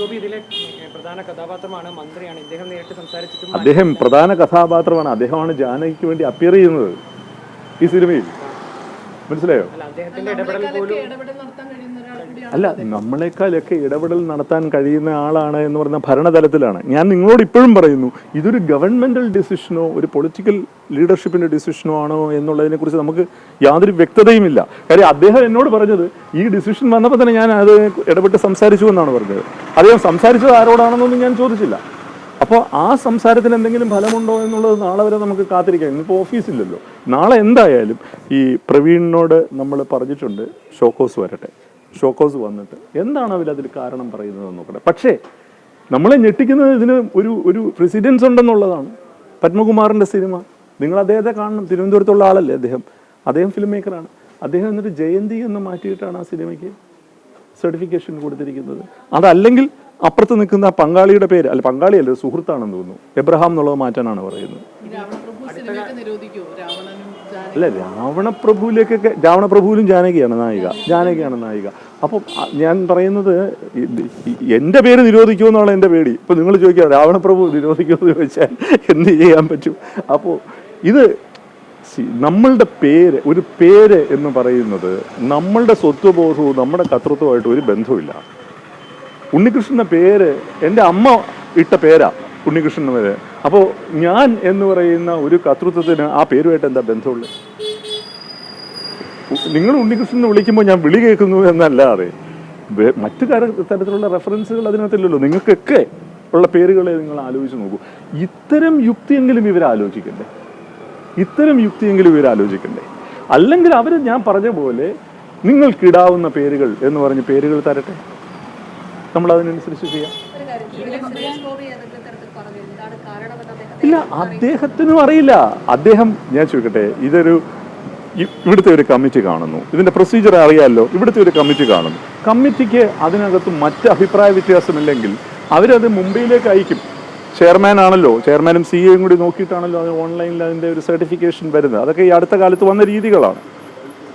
ഗോപി ഇതിലെ പ്രധാന കഥാപാത്രമാണ്, മന്ത്രിയാണ്. ഇദ്ദേഹം നേരിട്ട് സംസാരിച്ചിട്ടും അദ്ദേഹം പ്രധാന കഥാപാത്രമാണ്. അദ്ദേഹമാണ് ജാനകിക്ക് വേണ്ടി അപ്പിയർ ചെയ്യുന്നത് ഈ സിനിമയിൽ. മനസ്സിലായോ? അല്ല, നമ്മളെക്കാളൊക്കെ ഇടപെടൽ നടത്താൻ കഴിയുന്ന ആളാണ് എന്ന് പറഞ്ഞ ഭരണതലത്തിലാണ്. ഞാൻ നിങ്ങളോട് ഇപ്പോഴും പറയുന്നു, ഇതൊരു ഗവൺമെന്റൽ ഡിസിഷനോ ഒരു പൊളിറ്റിക്കൽ ലീഡർഷിപ്പിന്റെ ഡിസിഷനോ ആണോ എന്നുള്ളതിനെ കുറിച്ച് നമുക്ക് യാതൊരു വ്യക്തതയുമില്ല. കാര്യം അദ്ദേഹം എന്നോട് പറഞ്ഞത് ഈ ഡിസിഷൻ വന്നപ്പോൾ തന്നെ ഞാൻ അത് ഇടപെട്ട് സംസാരിച്ചു എന്നാണ് പറഞ്ഞത്. അദ്ദേഹം സംസാരിച്ചത് ആരോടാണെന്നൊന്നും ഞാൻ ചോദിച്ചില്ല. അപ്പോൾ ആ സംസാരത്തിന് എന്തെങ്കിലും ഫലമുണ്ടോ എന്നുള്ളത് നാളെ വരെ നമുക്ക് കാത്തിരിക്കാം. ഇന്നിപ്പോൾ ഓഫീസില്ലല്ലോ. നാളെ എന്തായാലും ഈ പ്രവീണിനോട് നമ്മൾ പറഞ്ഞിട്ടുണ്ട് ഷോക്കോസ് വരട്ടെ. ഷോക്കോസ് വന്നിട്ട് എന്താണ് അവരതിൽ കാരണം പറയുന്നത് നോക്കട്ടെ. പക്ഷേ നമ്മളെ ഞെട്ടിക്കുന്നത് ഇതിന് ഒരു പ്രസിഡൻസ് ഉണ്ടെന്നുള്ളതാണ്. പത്മകുമാറിൻ്റെ സിനിമ നിങ്ങൾ അദ്ദേഹത്തെ കാണണം. തിരുവനന്തപുരത്തുള്ള ആളല്ലേ അദ്ദേഹം ഫിലിം മേക്കറാണ്. അദ്ദേഹം എന്നിട്ട് ജയന്തി എന്ന് മാറ്റിയിട്ടാണ് ആ സിനിമയ്ക്ക് സർട്ടിഫിക്കേഷൻ കൊടുത്തിരിക്കുന്നത്. അതല്ലെങ്കിൽ അപ്പുറത്ത് നിൽക്കുന്ന പങ്കാളിയുടെ പേര്, അല്ല പങ്കാളിയല്ല, സുഹൃത്താണെന്ന് തോന്നുന്നു, എബ്രഹാം എന്നുള്ളത് മാറ്റാനാണ് പറയുന്നത്. അല്ല, രാവണപ്രഭുവിലും ജാനകിയാണ് നായിക. അപ്പം ഞാൻ പറയുന്നത് എൻ്റെ പേര് നിരോധിക്കുമോ എന്നുള്ള എൻ്റെ പേടി. ഇപ്പം നിങ്ങൾ ചോദിക്കുക രാവണപ്രഭു നിരോധിക്കുമെന്ന് ചോദിച്ചാൽ എന്ത് ചെയ്യാൻ പറ്റും? അപ്പോൾ ഇത് നമ്മളുടെ ഒരു പേര് എന്ന് പറയുന്നത് നമ്മളുടെ സ്വത്വബോധവും നമ്മുടെ കർത്തൃത്വമായിട്ട് ഒരു ബന്ധവുമില്ല. ഉണ്ണികൃഷ്ണൻ്റെ പേര് എൻ്റെ അമ്മ ഇട്ട പേരാ ഉണ്ണികൃഷ്ണൻ പേര്. അപ്പോൾ ഞാൻ എന്ന് പറയുന്ന ഒരു കർത്തൃത്വത്തിന് ആ പേരുമായിട്ട് എന്താ ബന്ധമുള്ളത്? നിങ്ങൾ ഉണ്ണികൃഷ്ണൻ വിളിക്കുമ്പോൾ ഞാൻ വിളി കേൾക്കുന്നു എന്നല്ലാതെ മറ്റു തരത്തിലുള്ള റെഫറൻസുകൾ അതിനകത്തില്ലല്ലോ. നിങ്ങൾക്കൊക്കെ ഉള്ള പേരുകളെ നിങ്ങൾ ആലോചിച്ച് നോക്കൂ. ഇത്തരം യുക്തിയെങ്കിലും ഇവരാലോചിക്കണ്ടേ? അല്ലെങ്കിൽ അവർ ഞാൻ പറഞ്ഞ പോലെ നിങ്ങൾക്കിടാവുന്ന പേരുകൾ എന്ന് പറഞ്ഞ് പേരുകൾ തരട്ടെ, നമ്മൾ അതിനനുസരിച്ച് ചെയ്യാം. ഇല്ല, അദ്ദേഹത്തിനും അറിയില്ല. ഞാൻ ചോദിക്കട്ടെ, ഇവിടുത്തെ ഒരു കമ്മിറ്റി കാണുന്നു, ഇതിന്റെ പ്രൊസീജിയർ അറിയാമല്ലോ. ഇവിടുത്തെ ഒരു കമ്മിറ്റി കാണുന്നു. കമ്മിറ്റിക്ക് അതിനകത്ത് മറ്റ് അഭിപ്രായ വ്യത്യാസമില്ലെങ്കിൽ അവരത് മുംബൈയിലേക്ക് അയക്കും. ചെയർമാൻ ആണല്ലോ, ചെയർമാനും സിഇഒയും കൂടി നോക്കിയിട്ടാണല്ലോ അത് ഓൺലൈനിൽ അതിന്റെ ഒരു സർട്ടിഫിക്കേഷൻ വരുന്നത്. അതൊക്കെ ഈ അടുത്ത കാലത്ത് വന്ന രീതികളാണ്.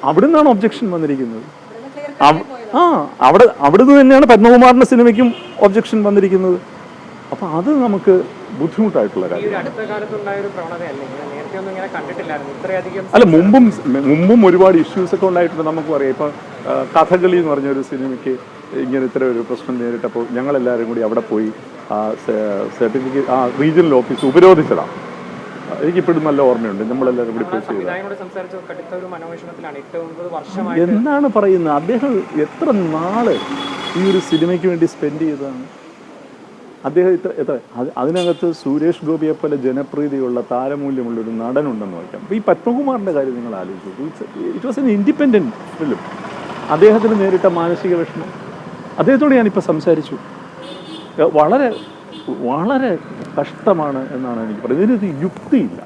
അവിടെ നിന്നാണ് ഒബ്ജക്ഷൻ വന്നിരിക്കുന്നത്. അവിടുന്ന് തന്നെയാണ് പത്മകുമാറിന്റെ സിനിമയ്ക്കും ഒബ്ജക്ഷൻ വന്നിരിക്കുന്നത്. അപ്പൊ അത് നമുക്ക് ബുദ്ധിമുട്ടായിട്ടുള്ള കാര്യമാണ്. അല്ല, മുമ്പും ഒരുപാട് ഇഷ്യൂസ് ഒക്കെ ഉണ്ടായിട്ടുണ്ട്. നമുക്ക് പറയാം, ഇപ്പൊ കഥകളി എന്ന് പറഞ്ഞ ഒരു സിനിമയ്ക്ക് ഇങ്ങനെ ഇത്ര ഒരു പ്രശ്നം നേരിട്ടപ്പോൾ ഞങ്ങളെല്ലാവരും കൂടി അവിടെ പോയി സർട്ടിഫിക്കറ്റ് റീജിയണൽ ഓഫീസ് ഉപരോധിച്ചതാണ്. എനിക്കിപ്പോഴും നല്ല ഓർമ്മയുണ്ട്. നമ്മളെല്ലാവരും കൂടി പോയി ചെയ്തത്. എന്താണ് പറയുന്നത്? അദ്ദേഹം എത്ര നാള് ഈ ഒരു സിനിമയ്ക്ക് വേണ്ടി സ്പെൻഡ് ചെയ്തതാണ്. അദ്ദേഹം അതിനകത്ത് സുരേഷ് ഗോപിയെ പോലെ ജനപ്രീതിയുള്ള താരമൂല്യമുള്ള ഒരു നടനുണ്ടെന്ന് വയ്ക്കാം. അപ്പോൾ ഈ പത്മകുമാറിൻ്റെ കാര്യം നിങ്ങൾ ആലോചിച്ചു. It was an independent film. അദ്ദേഹത്തിന് നേരിട്ട മാനസിക വിഷമം അദ്ദേഹത്തോട് ഞാനിപ്പോൾ സംസാരിച്ചു. വളരെ വളരെ കഷ്ടമാണ് എന്നാണ് എനിക്ക് പറയുന്നത്. ഇതിനൊരു യുക്തിയില്ല.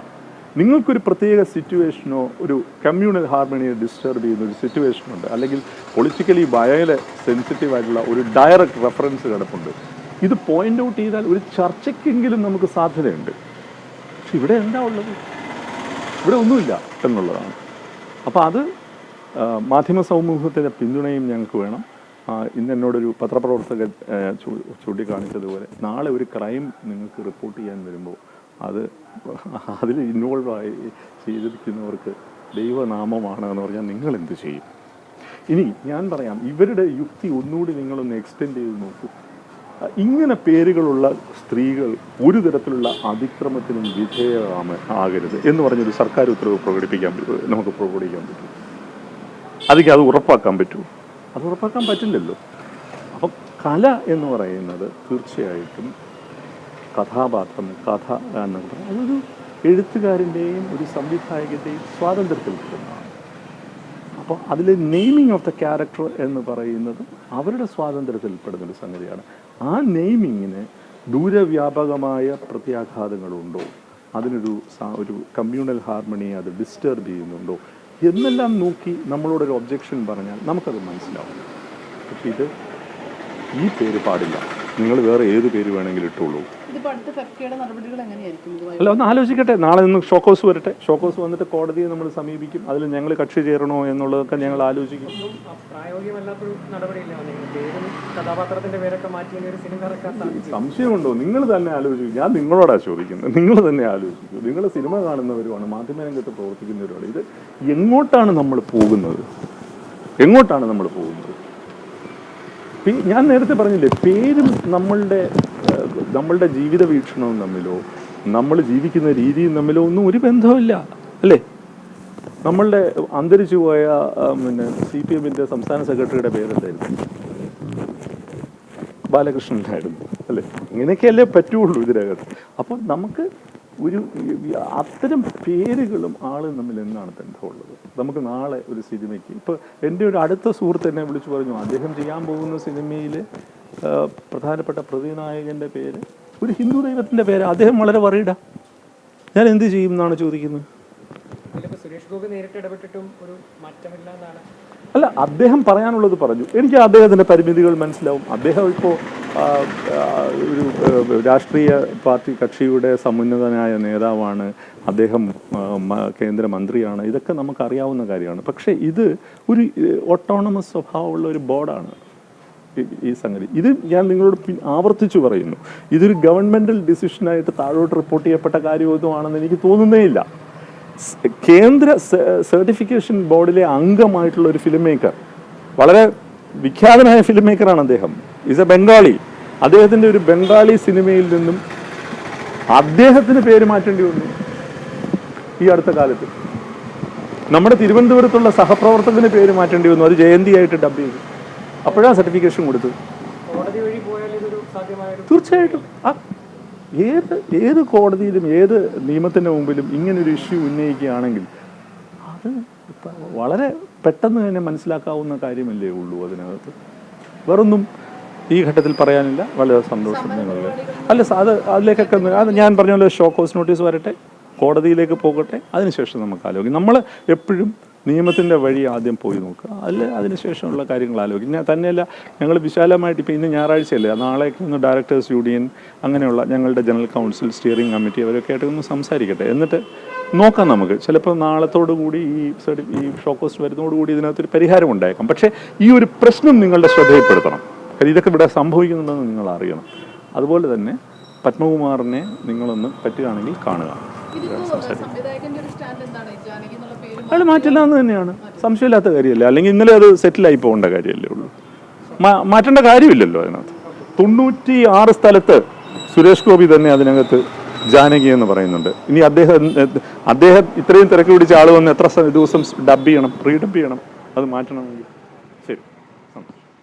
നിങ്ങൾക്കൊരു പ്രത്യേക സിറ്റുവേഷനോ ഒരു കമ്മ്യൂണൽ ഹാർമണിയെ ഡിസ്റ്റർബ് ചെയ്യുന്ന ഒരു സിറ്റുവേഷനുണ്ട്, അല്ലെങ്കിൽ പൊളിറ്റിക്കലി ഭയങ്കര സെൻസിറ്റീവായിട്ടുള്ള ഒരു ഡയറക്റ്റ് റെഫറൻസ് കിടപ്പുണ്ട്. ഇത് പോയിന്റ് ഔട്ട് ചെയ്താൽ ഒരു ചർച്ചയ്ക്കെങ്കിലും നമുക്ക് സാധ്യതയുണ്ട്. പക്ഷെ ഇവിടെ എന്താ ഉള്ളത്? ഇവിടെ ഒന്നുമില്ല എന്നുള്ളതാണ്. അപ്പോൾ അത് മാധ്യമ സമൂഹത്തിൻ്റെ പിന്തുണയും ഞങ്ങൾക്ക് വേണം. ഇന്ന് എന്നോടൊരു പത്രപ്രവർത്തകൻ ചൂണ്ടിക്കാണിച്ചതുപോലെ നാളെ ഒരു ക്രൈം നിങ്ങൾക്ക് റിപ്പോർട്ട് ചെയ്യാൻ വരുമ്പോൾ അതിൽ ഇൻവോൾവായി ചെയ്തിരിക്കുന്നവർക്ക് ദൈവനാമമാണ് എന്ന് പറഞ്ഞാൽ നിങ്ങൾ എന്ത് ചെയ്യും? ഇനി ഞാൻ പറയാം, ഇവരുടെ യുക്തി ഒന്നുകൂടി നിങ്ങളൊന്ന് എക്സ്റ്റെൻഡ് ചെയ്ത് നോക്കൂ. ഇങ്ങനെ പേരുകളുള്ള സ്ത്രീകൾ ഒരു തരത്തിലുള്ള അതിക്രമത്തിനും വിധേയമാകരുത് എന്ന് പറഞ്ഞൊരു സർക്കാർ ഉത്തരവ് നമുക്ക് പ്രകടിപ്പിക്കാൻ പറ്റും. അത് ഉറപ്പാക്കാൻ പറ്റുമോ? അത് ഉറപ്പാക്കാൻ പറ്റില്ലല്ലോ. അപ്പം കല എന്ന് പറയുന്നത് തീർച്ചയായിട്ടും കഥാപാത്രം, കഥ എന്ന് പറയുന്നത് അതൊരു എഴുത്തുകാരൻ്റെയും ഒരു സംവിധായകൻ്റെയും സ്വാതന്ത്ര്യത്തിൽ പെടുന്നതാണ്. അപ്പോൾ അതിൽ നെയിമിങ് ഓഫ് ദ ക്യാരക്ടർ എന്ന് പറയുന്നത് അവരുടെ സ്വാതന്ത്ര്യത്തിൽപ്പെടുന്നൊരു സംഗതിയാണ്. ആ നെയിമിങ്ങിന് ദൂരവ്യാപകമായ പ്രത്യാഘാതങ്ങളുണ്ടോ, ഒരു കമ്മ്യൂണൽ ഹാർമണിയെ അത് ഡിസ്റ്റർബ് ചെയ്യുന്നുണ്ടോ എന്നെല്ലാം നോക്കി നമ്മളോടൊരു ഒബ്ജക്ഷൻ പറഞ്ഞാൽ നമുക്കത് മനസ്സിലാവും. പക്ഷേ ഈ പേര് പാടില്ല, നിങ്ങൾ വേറെ ഏത് പേര് വേണമെങ്കിലും ഇട്ടുള്ളൂ. ഇതിപ്പോൾ അടുത്ത ഫെഫ്കയുടെ നടപടികൾ എങ്ങനെയായിരിക്കും ഇതുമായി? അല്ല, ഒന്ന് ആലോചിക്കട്ടെ. നാളെ നിന്ന് ഷോക്കോസ് വരട്ടെ. ഷോക്കോസ് വന്നിട്ട് കോടതിയെ നമ്മൾ സമീപിക്കും. അതിൽ ഞങ്ങൾ കക്ഷി ചേരണോ എന്നുള്ളതൊക്കെ ഞങ്ങൾ ആലോചിക്കും. പ്രായോഗികമല്ലാത്തൊരു നടപടിയില്ല പേരും കഥാപാത്രത്തിന്റെ പേരൊക്കെ മാറ്റി ഒരു സിനിമ ഇറക്കാൻ സാധിച്ചു. സംശയമുണ്ടോ? നിങ്ങൾ തന്നെ ആലോചിക്കും. ഞാൻ നിങ്ങളോടാണ് ചോദിക്കുന്നത്. നിങ്ങൾ തന്നെ ആലോചിക്കും. നിങ്ങൾ സിനിമ കാണുന്നവരുമാണ്, മാധ്യമരംഗത്ത് പ്രവർത്തിക്കുന്നവരുമാണ്. ഇത് എങ്ങോട്ടാണ് നമ്മൾ പോകുന്നത്? എങ്ങോട്ടാണ് നമ്മൾ പോകുന്നത്? ഞാൻ നേരത്തെ പറഞ്ഞില്ലേ, പേരും നമ്മളുടെ ജീവിത വീക്ഷണവും തമ്മിലോ നമ്മൾ ജീവിക്കുന്ന രീതിയും തമ്മിലോ ഒന്നും ഒരു ബന്ധമില്ല, അല്ലേ? നമ്മളുടെ അന്തരിച്ചു പോയ CPM-ന്റെ സംസ്ഥാന സെക്രട്ടറിയുടെ പേരെന്തായിരുന്നു? ബാലകൃഷ്ണനായിരുന്നു, അല്ലേ? ഇങ്ങനെയൊക്കെയല്ലേ പറ്റുള്ളൂ ഇതിനകത്ത്. അപ്പം നമുക്ക് അത്തരം പേരുകളും ആളും തമ്മിൽ എന്താണ് ബന്ധമുള്ളത്? നമുക്ക് നാളെ ഒരു സിനിമയ്ക്ക് ഇപ്പോൾ എൻ്റെ ഒരു അടുത്ത സുഹൃത്ത് എന്നെ വിളിച്ചു പറഞ്ഞു, അദ്ദേഹം ചെയ്യാൻ പോകുന്ന സിനിമയിൽ പ്രധാനപ്പെട്ട പ്രതിനായകൻ്റെ പേര് ഒരു ഹിന്ദു ദൈവത്തിൻ്റെ പേര്. അദ്ദേഹം വളരെ വറീഡാ. ഞാൻ എന്ത് ചെയ്യും എന്നാണ് ചോദിക്കുന്നത്. സുരേഷ് ഗോപി നേരിട്ട് ഇടപെട്ടിട്ടും ഒരു മാറ്റമില്ല എന്നാണ്. അല്ല, അദ്ദേഹം പറയാനുള്ളത് പറഞ്ഞു. എനിക്ക് അദ്ദേഹത്തിൻ്റെ പരിമിതികൾ മനസ്സിലാവും. അദ്ദേഹം ഇപ്പോൾ ഒരു രാഷ്ട്രീയ പാർട്ടി കക്ഷിയുടെ സമുന്നതനായ നേതാവാണ്. അദ്ദേഹം കേന്ദ്രമന്ത്രിയാണ്. ഇതൊക്കെ നമുക്കറിയാവുന്ന കാര്യമാണ്. പക്ഷേ ഇത് ഒരു ഓട്ടോണമസ് സ്വഭാവമുള്ള ഒരു ബോർഡാണ് ഈ സംഗതി. ഇത് ഞാൻ നിങ്ങളോട് ആവർത്തിച്ചു പറയുന്നു. ഇതൊരു ഗവൺമെൻറ്റൽ ഡിസിഷനായിട്ട് താഴോട്ട് റിപ്പോർട്ട് ചെയ്യപ്പെട്ട കാര്യമൊന്നുമാണെന്ന് എനിക്ക് തോന്നുന്നേ ഇല്ല. കേന്ദ്ര സർട്ടിഫിക്കേഷൻ ബോർഡിലെ അംഗമായിട്ടുള്ള ഒരു ഫിലിം മേക്കർ, വളരെ വിഖ്യാതനായ ഫിലിം മേക്കറാണ് അദ്ദേഹം. Is A Bengali. അദ്ദേഹത്തിൻ്റെ ഒരു ബംഗാളി സിനിമയിൽ നിന്നും അദ്ദേഹത്തിന് പേര് മാറ്റേണ്ടി വന്നു ഈ അടുത്ത കാലത്ത്. നമ്മുടെ തിരുവനന്തപുരത്തുള്ള സഹപ്രവർത്തകന് പേര് മാറ്റേണ്ടി വന്നു. അത് ജയന്തിയായിട്ട് ഡബ് ചെയ്തു. അപ്പോഴാണ് സർട്ടിഫിക്കേഷൻ കൊടുത്തത്. തീർച്ചയായിട്ടും ഏത് കോടതിയിലും ഏത് നിയമത്തിൻ്റെ മുമ്പിലും ഇങ്ങനൊരു ഇഷ്യൂ ഉന്നയിക്കുകയാണെങ്കിൽ അത് വളരെ പെട്ടെന്ന് തന്നെ മനസ്സിലാക്കാവുന്ന കാര്യമല്ലേ ഉള്ളൂ. അതിനകത്ത് വേറൊന്നും ഈ ഘട്ടത്തിൽ പറയാനില്ല. വളരെ സന്തോഷം നിങ്ങളുടെ. അല്ല, അതിലേക്കൊക്കെ അത് ഞാൻ പറഞ്ഞ പോലെ ഷോക്കോസ് നോട്ടീസ് വരട്ടെ, കോടതിയിലേക്ക് പോകട്ടെ, അതിനുശേഷം നമുക്ക് ആലോചിക്കും. നമ്മൾ എപ്പോഴും നിയമത്തിൻ്റെ വഴി ആദ്യം പോയി നോക്കുക, അതിനുശേഷമുള്ള കാര്യങ്ങൾ ആലോചിക്കും. ഞാൻ തന്നെയല്ല, ഞങ്ങൾ വിശാലമായിട്ട് ഇപ്പോൾ ഇന്ന് ഞായറാഴ്ചയല്ലേ, നാളേക്ക് ഒന്ന് ഡയറക്ടേഴ്സ് യൂണിയൻ അങ്ങനെയുള്ള ഞങ്ങളുടെ ജനറൽ കൗൺസിൽ, സ്റ്റിയറിംഗ് കമ്മിറ്റി അവരൊക്കെ ആയിട്ട് ഒന്ന് സംസാരിക്കട്ടെ. എന്നിട്ട് നോക്കാം. നമുക്ക് ചിലപ്പോൾ നാളത്തോടു കൂടി ഈ ഷോക്കോസ്റ്റ് വരുന്നതോടുകൂടി ഇതിനകത്തൊരു പരിഹാരം ഉണ്ടായേക്കാം. പക്ഷേ ഈ ഒരു പ്രശ്നം നിങ്ങളുടെ ശ്രദ്ധയിൽപ്പെടുത്തണം. കാര്യം ഇതൊക്കെ ഇവിടെ സംഭവിക്കുന്നുണ്ടെന്ന് നിങ്ങൾ അറിയണം. അതുപോലെ തന്നെ പത്മകുമാറിനെ നിങ്ങളൊന്ന് പറ്റുകയാണെങ്കിൽ കാണുക. അയാൾ മാറ്റില്ല എന്ന് തന്നെയാണ്, സംശയമില്ലാത്ത കാര്യമല്ലേ. അല്ലെങ്കിൽ ഇന്നലെ അത് സെറ്റിലായി പോകേണ്ട കാര്യമല്ലേ ഉള്ളൂ. മാറ്റേണ്ട കാര്യമില്ലല്ലോ അതിനകത്ത്. 96 സ്ഥലത്ത് സുരേഷ് ഗോപി തന്നെ അതിനകത്ത് ജാനകി എന്ന് പറയുന്നുണ്ട്. ഇനി അദ്ദേഹം ഇത്രയും തിരക്ക് പിടിച്ച ആൾ വന്ന് എത്ര ദിവസം ഡബ് ചെയ്യണം, റീഡബ് ചെയ്യണം അത് മാറ്റണമെങ്കിൽ?